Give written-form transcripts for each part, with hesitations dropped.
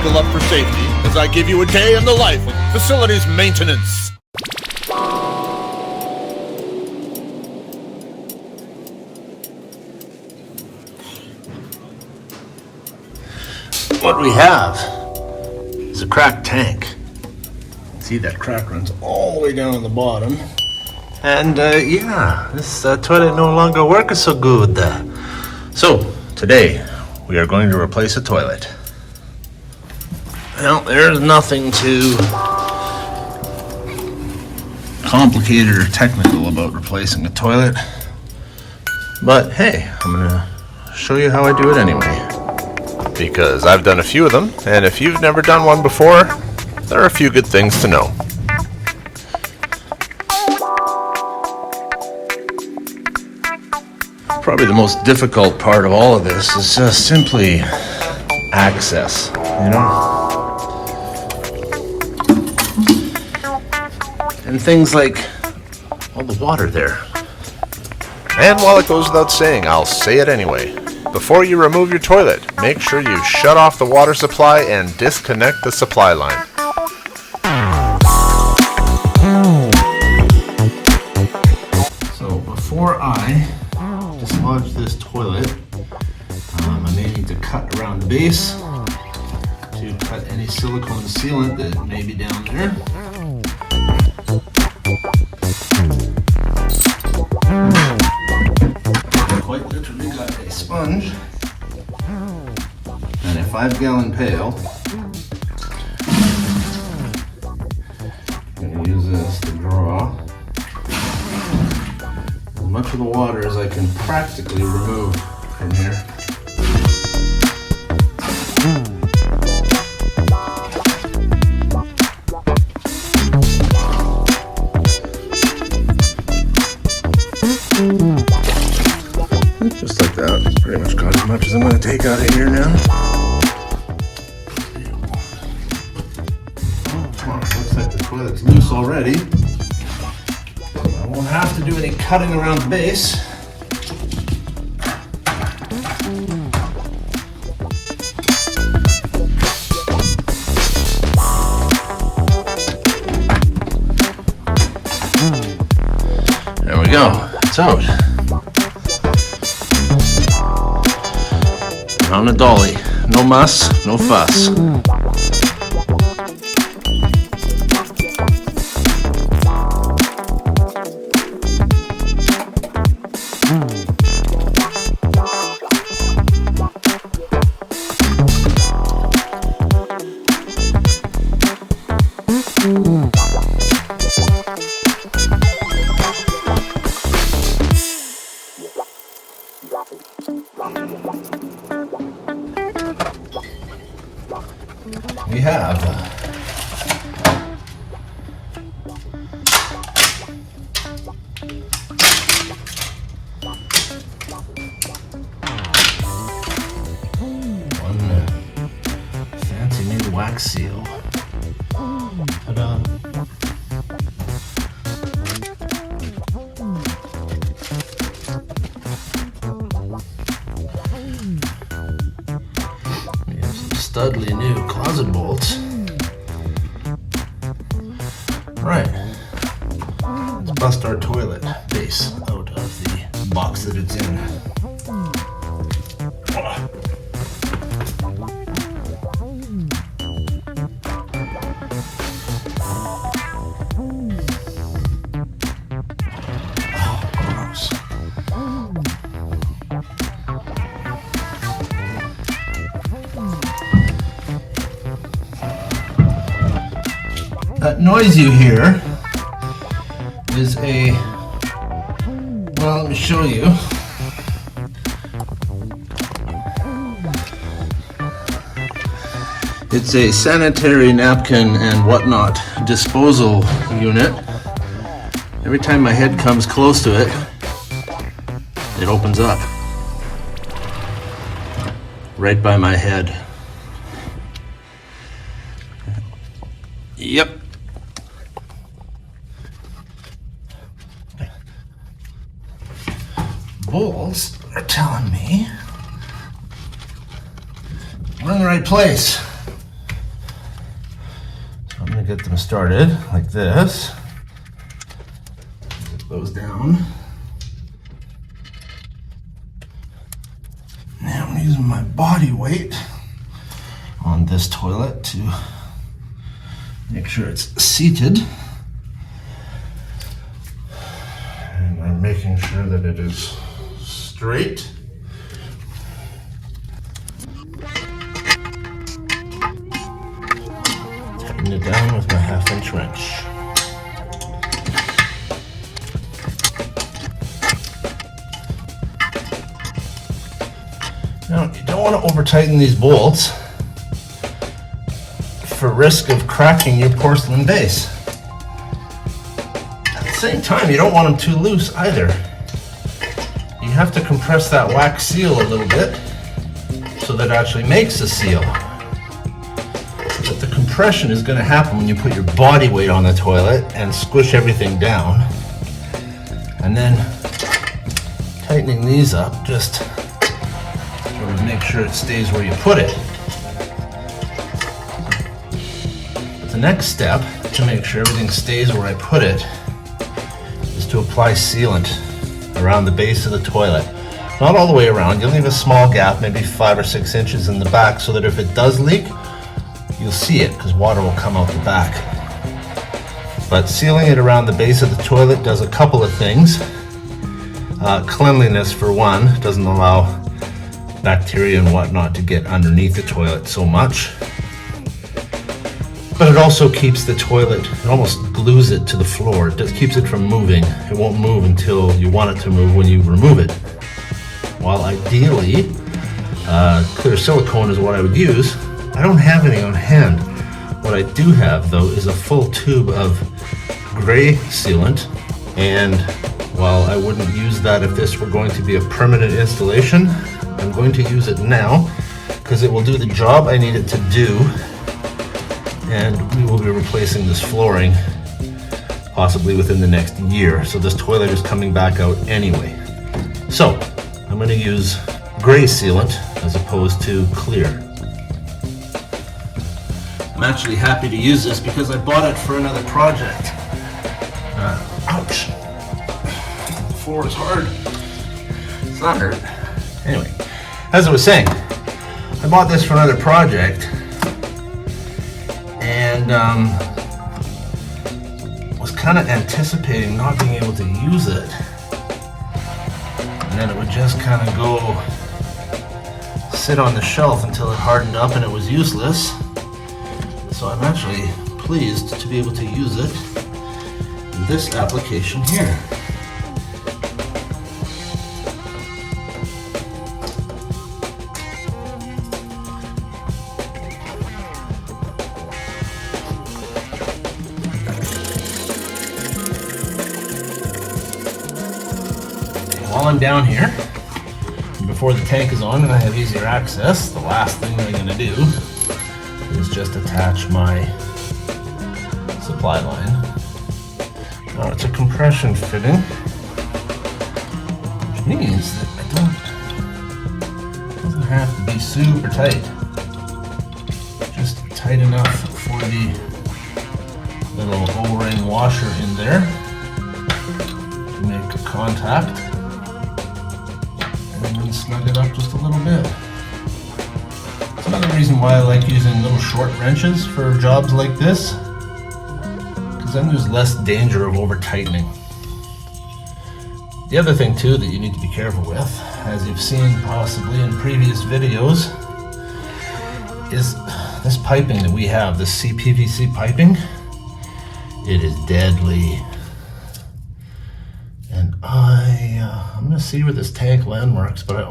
buckle up for safety as I give you a day in the life of facilities maintenance. What we have is a cracked tank. See, that crack runs all the way down on the bottom. And yeah, this toilet no longer works so good. So, today, we are going to replace a toilet. Well, there's nothing too complicated or technical about replacing a toilet. But hey, I'm gonna show you how I do it anyway. Because I've done a few of them, and if you've never done one before, there are a few good things to know. Probably the most difficult part of all of this is just simply access, you know? And things like all the water there. And while it goes without saying, I'll say it anyway. Before you remove your toilet, make sure you shut off the water supply and disconnect the supply line. So before I dislodge this toilet, I may need to cut around the base to cut any silicone sealant that may be down there. Quite literally got a sponge and a 5-gallon pail. I'm going to use this to draw as much of the water as I can practically remove from here. Just like that. Pretty much got as much as I'm going to take out of here now. Looks like the toilet's loose already. I won't have to do any cutting around the base. There we go. It's out. On a dolly. No muss, no fuss. We have one fancy new wax seal. Ta-da! We have some studly new closet bolts. Right, let's bust our toilet base out of the box that it's in. Oh, gross. That noise you hear is well, let me show you. It's a sanitary napkin and whatnot disposal unit. Every time my head comes close to it, it opens up. Right by my head. Yep. Bulls are telling me we're in the right place. gonna get them started like this. Get those down. Now I'm using my body weight on this toilet to make sure it's seated. And I'm making sure that it is straight. Tighten it down with my 1/2-inch wrench. Now, you don't want to over tighten these bolts for risk of cracking your porcelain base. At the same time, you don't want them too loose either. You have to compress that wax seal a little bit so that it actually makes a seal. But the compression is going to happen when you put your body weight on the toilet and squish everything down. And then tightening these up just sort of make sure it stays where you put it. But the next step to make sure everything stays where I put it is to apply sealant around the base of the toilet. Not all the way around, you'll leave a small gap, maybe 5 or 6 inches in the back, so that if it does leak, you'll see it because water will come out the back. But sealing it around the base of the toilet does a couple of things. Cleanliness for one, doesn't allow bacteria and whatnot to get underneath the toilet so much. But it also keeps the toilet, it almost glues it to the floor. It just keeps it from moving. It won't move until you want it to move when you remove it. While ideally, clear silicone is what I would use. I don't have any on hand. What I do have though is a full tube of gray sealant, and while I wouldn't use that if this were going to be a permanent installation, I'm going to use it now because it will do the job I need it to do, and we will be replacing this flooring possibly within the next year. So this toilet is coming back out anyway. So I'm going to use gray sealant as opposed to clear. I'm actually happy to use this because I bought it for another project. Ouch. The floor is hard. It's not hurt. Anyway, as I was saying, I bought this for another project and was kind of anticipating not being able to use it. And then it would just kind of go sit on the shelf until it hardened up and it was useless. So I'm actually pleased to be able to use it in this application here. While I'm down here, before the tank is on and I have easier access, the last thing I'm going to do is just attach my supply line. Now it's a compression fitting, which means that it doesn't have to be super tight. Just tight enough for the little O-ring washer in there to make contact. And then snug it up just a little bit. It's another reason why I like using little short wrenches for jobs like this, because then there's less danger of over tightening. The other thing too that you need to be careful with, as you've seen possibly in previous videos, is this piping that we have, this CPVC piping. It is deadly. And I'm gonna see where this tank landmarks, but I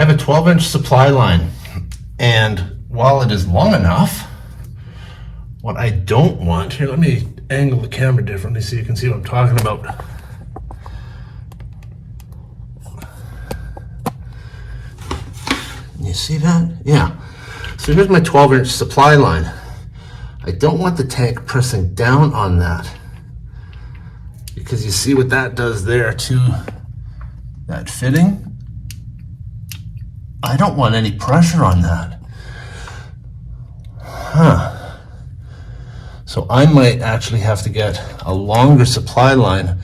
have a 12-inch supply line, and while it is long enough, what I don't want, here, let me angle the camera differently so you can see what I'm talking about. You see that? Yeah. So here's my 12-inch supply line. I don't want the tank pressing down on that, because you see what that does there to that fitting. I don't want any pressure on that. So I might actually have to get a longer supply line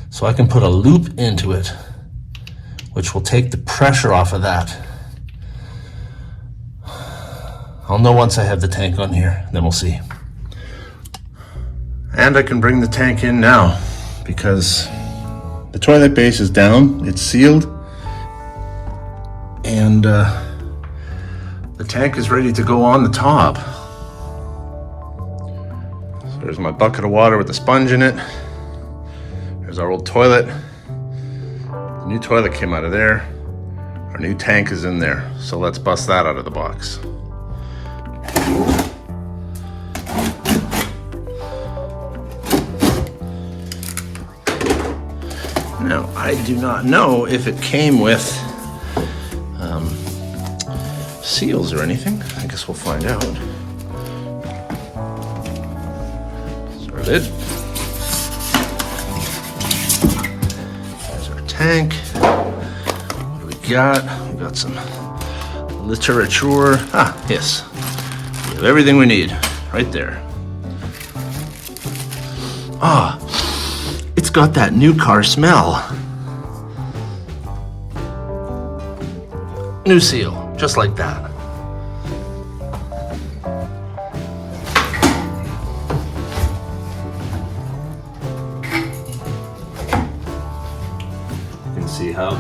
so I can put a loop into it, which will take the pressure off of that. I'll know once I have the tank on here, then we'll see. And I can bring the tank in now because the toilet base is down, it's sealed, and the tank is ready to go on the top. So there's my bucket of water with the sponge in it. There's our old toilet. The new toilet came out of there. Our new tank is in there. So let's bust that out of the box. Now, I do not know if it came with seals or anything. I guess we'll find out. There's our lid. There's our tank. What do we got? We got some literature. Yes. We have everything we need right there. It's got that new car smell. New seal, just like that. You can see how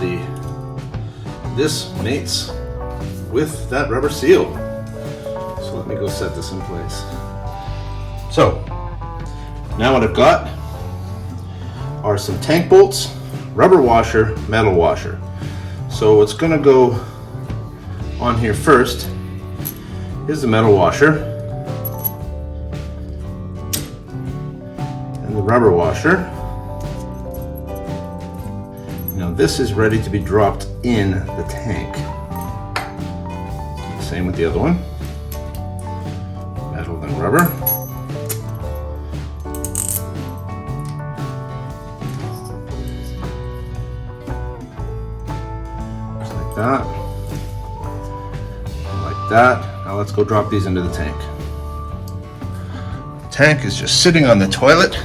this mates with that rubber seal. So let me go set this in place. So, now what I've got are some tank bolts, rubber washer, metal washer. So what's gonna go on here first is the metal washer and the rubber washer. Now this is ready to be dropped in the tank. Same with the other one. Metal then rubber. That, like that. Now let's go drop these into the tank. The tank is just sitting on the toilet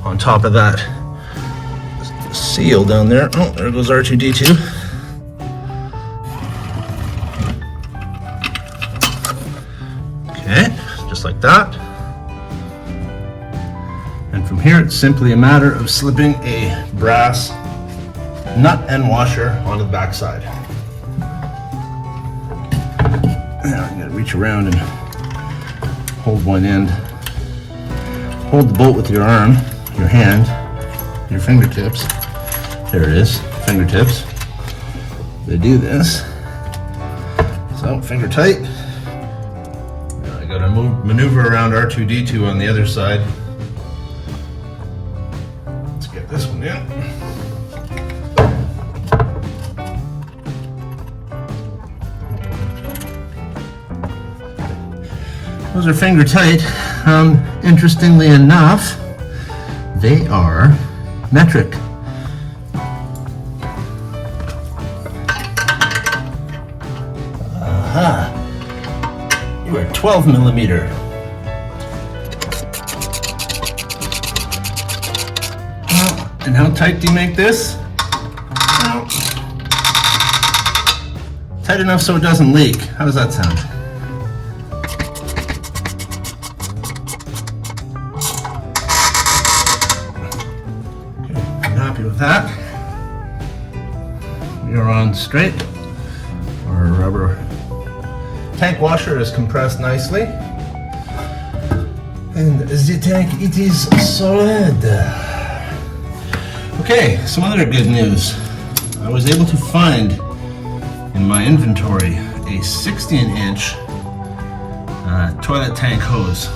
on top of that seal down there. Oh, there goes R2D2. Okay, just like that. And from here it's simply a matter of slipping a brass nut and washer onto the back side. Now you gotta reach around and hold one end. Hold the bolt with your arm, your hand, your fingertips. There it is, fingertips. They do this. So finger tight. Now I gotta maneuver around R2D2 on the other side. Let's get this one in. Those are finger tight. Interestingly enough, they are metric. You are 12 millimeter. And how tight do you make this? Well, tight enough so it doesn't leak. How does that sound? With that, we are on straight. Our rubber tank washer is compressed nicely, and the tank, it is solid. Okay, some other good news. I was able to find in my inventory a 16-inch toilet tank hose.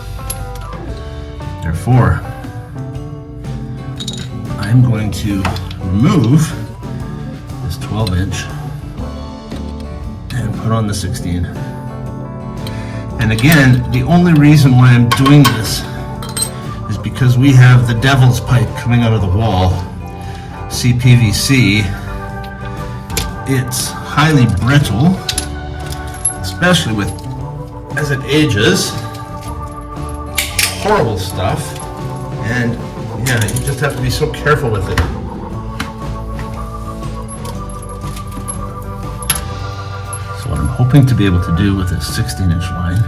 Therefore, I'm going to remove this 12-inch and put on the 16. And again, the only reason why I'm doing this is because we have the devil's pipe coming out of the wall, CPVC. It's highly brittle, especially with as it ages. Horrible stuff. And yeah, you just have to be so careful with it. So what I'm hoping to be able to do with this 16-inch line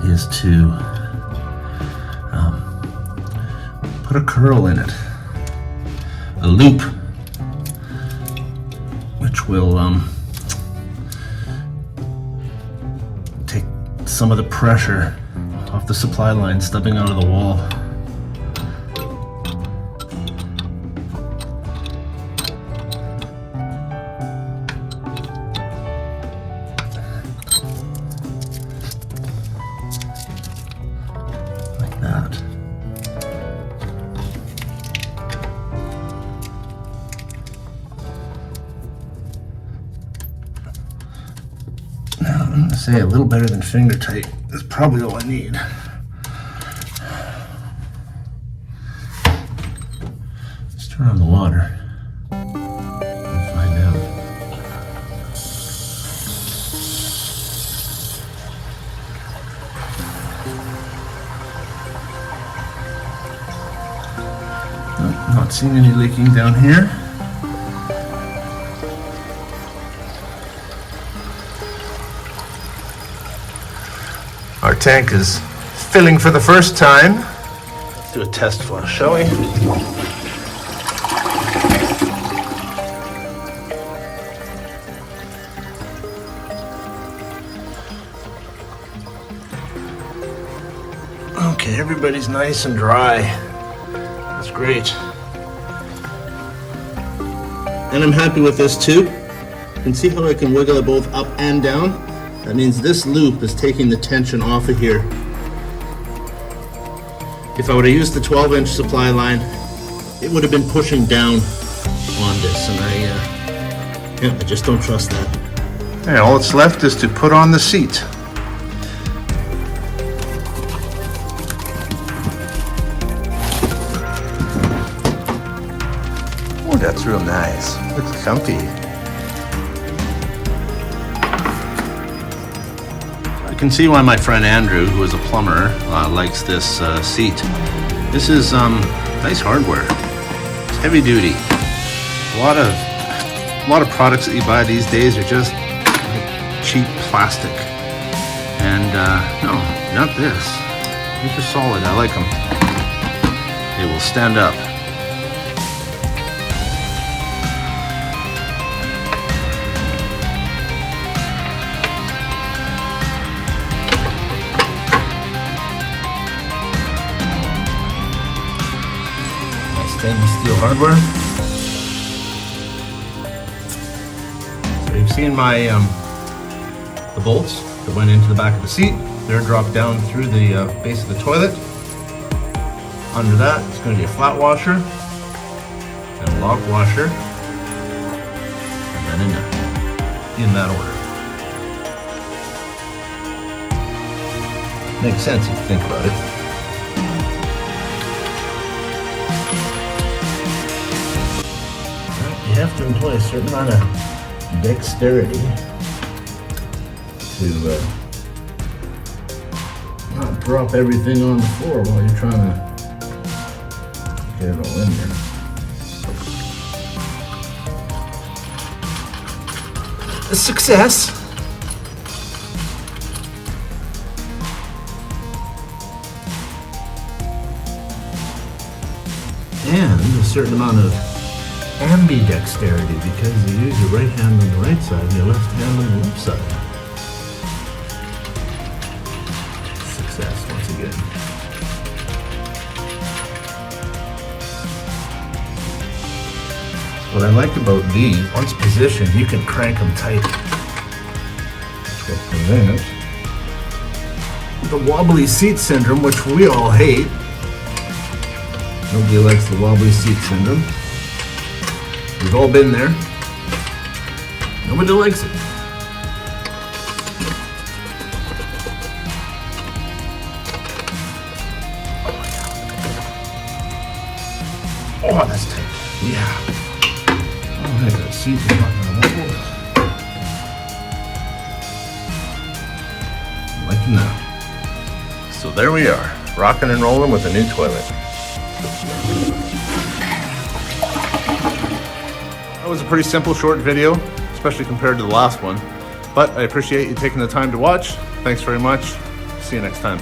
is to put a curl in it, a loop, which will take some of the pressure off the supply line stubbing out of the wall. Like that. Now, I'm going to say a little better than finger tight is probably all I need. Let's turn on the water and find out. Nope, not seeing any leaking down here. Our tank is filling for the first time. Let's do a test flush, shall we? Okay, everybody's nice and dry. That's great. And I'm happy with this too. You can see how I can wiggle it both up and down. That means this loop is taking the tension off of here. If I would have used the 12-inch supply line, it would have been pushing down on this, and I just don't trust that. And all that's left is to put on the seat. Oh, that's real nice. Looks comfy. You can see why my friend Andrew, who is a plumber, likes this seat. This is nice hardware. It's heavy duty. A lot of products that you buy these days are just cheap plastic. And no, not this. These are solid. I like them. They will stand up. Stainless steel hardware. So you've seen my the bolts that went into the back of the seat. They're dropped down through the base of the toilet. Under that, it's going to be a flat washer and a lock washer, and then in that order. Makes sense if you think about it. You have to employ a certain amount of dexterity to not drop everything on the floor while you're trying to get it all in there. A success! And a certain amount of ambidexterity, because you use your right hand on the right side and your left hand on the left side. Success once again. What I like about these, once positioned, you can crank them tight, which will prevent the wobbly seat syndrome, which we all hate. Nobody likes the wobbly seat syndrome. We've all been there. Nobody likes it. Oh, that's tight. Yeah. Oh, heck, that seat is not gonna wobble. No. So there we are, rocking and rolling with a new toilet. That was a pretty simple, short video, especially compared to the last one. But I appreciate you taking the time to watch. Thanks very much. See you next time.